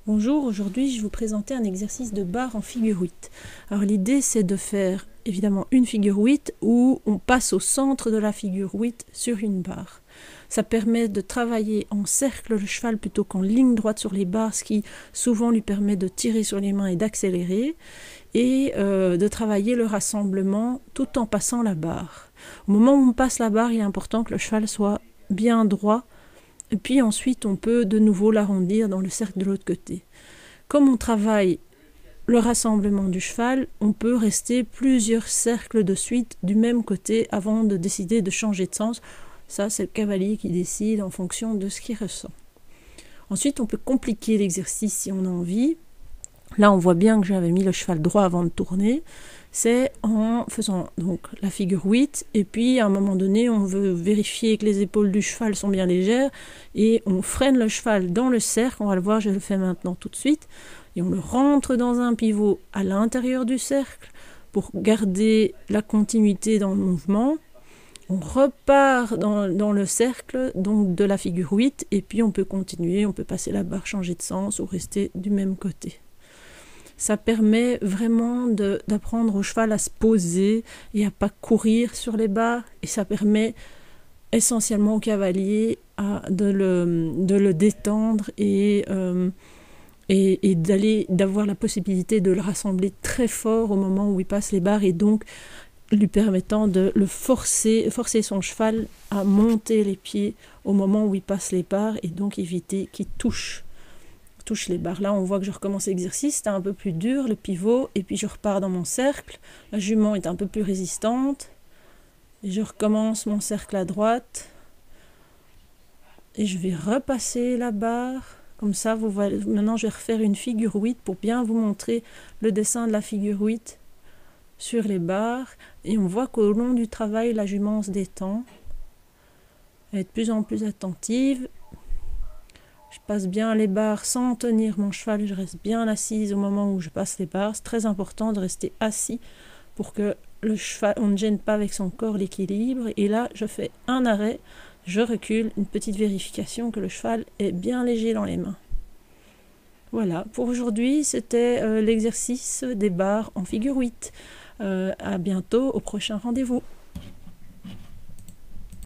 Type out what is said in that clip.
Bonjour, aujourd'hui je vais vous présenter un exercice de barre en figure 8. Alors l'idée c'est de faire évidemment une figure 8 où on passe au centre de la figure 8 sur une barre. Ça permet de travailler en cercle le cheval plutôt qu'en ligne droite sur les barres, ce qui souvent lui permet de tirer sur les mains et d'accélérer, et de travailler le rassemblement tout en passant la barre. Au moment où on passe la barre, il est important que le cheval soit bien droit. Et puis ensuite, on peut de nouveau l'arrondir dans le cercle de l'autre côté. Comme on travaille le rassemblement du cheval, on peut rester plusieurs cercles de suite du même côté avant de décider de changer de sens. Ça, c'est le cavalier qui décide en fonction de ce qu'il ressent. Ensuite, on peut compliquer l'exercice si on a envie. Là, on voit bien que j'avais mis le cheval droit avant de tourner. C'est en faisant donc la figure 8 et puis à un moment donné on veut vérifier que les épaules du cheval sont bien légères et on freine le cheval dans le cercle, on va le voir, je le fais maintenant tout de suite, et on le rentre dans un pivot à l'intérieur du cercle pour garder la continuité dans le mouvement. On repart dans le cercle donc de la figure 8 et puis on peut continuer, on peut passer la barre, changer de sens ou rester du même côté. Ça permet vraiment d'apprendre au cheval à se poser et à ne pas courir sur les barres. Et ça permet essentiellement au cavalier de le détendre et d'avoir la possibilité de le rassembler très fort au moment où il passe les barres, et donc lui permettant de le forcer son cheval à monter les pieds au moment où il passe les barres et donc éviter qu'il touche les barres. Là on voit que je recommence l'exercice, c'était un peu plus dur le pivot, et puis je repars dans mon cercle, la jument est un peu plus résistante et je recommence mon cercle à droite et je vais repasser la barre comme ça. Vous voyez, maintenant je vais refaire une figure 8 pour bien vous montrer le dessin de la figure 8 sur les barres, et on voit qu'au long du travail la jument se détend, elle est de plus en plus attentive. Je passe bien les barres sans tenir mon cheval, je reste bien assise au moment où je passe les barres. C'est très important de rester assis pour que le cheval, on ne gêne pas avec son corps l'équilibre. Et là, je fais un arrêt, je recule, une petite vérification que le cheval est bien léger dans les mains. Voilà, pour aujourd'hui, c'était l'exercice des barres en figure 8. À bientôt, au prochain rendez-vous.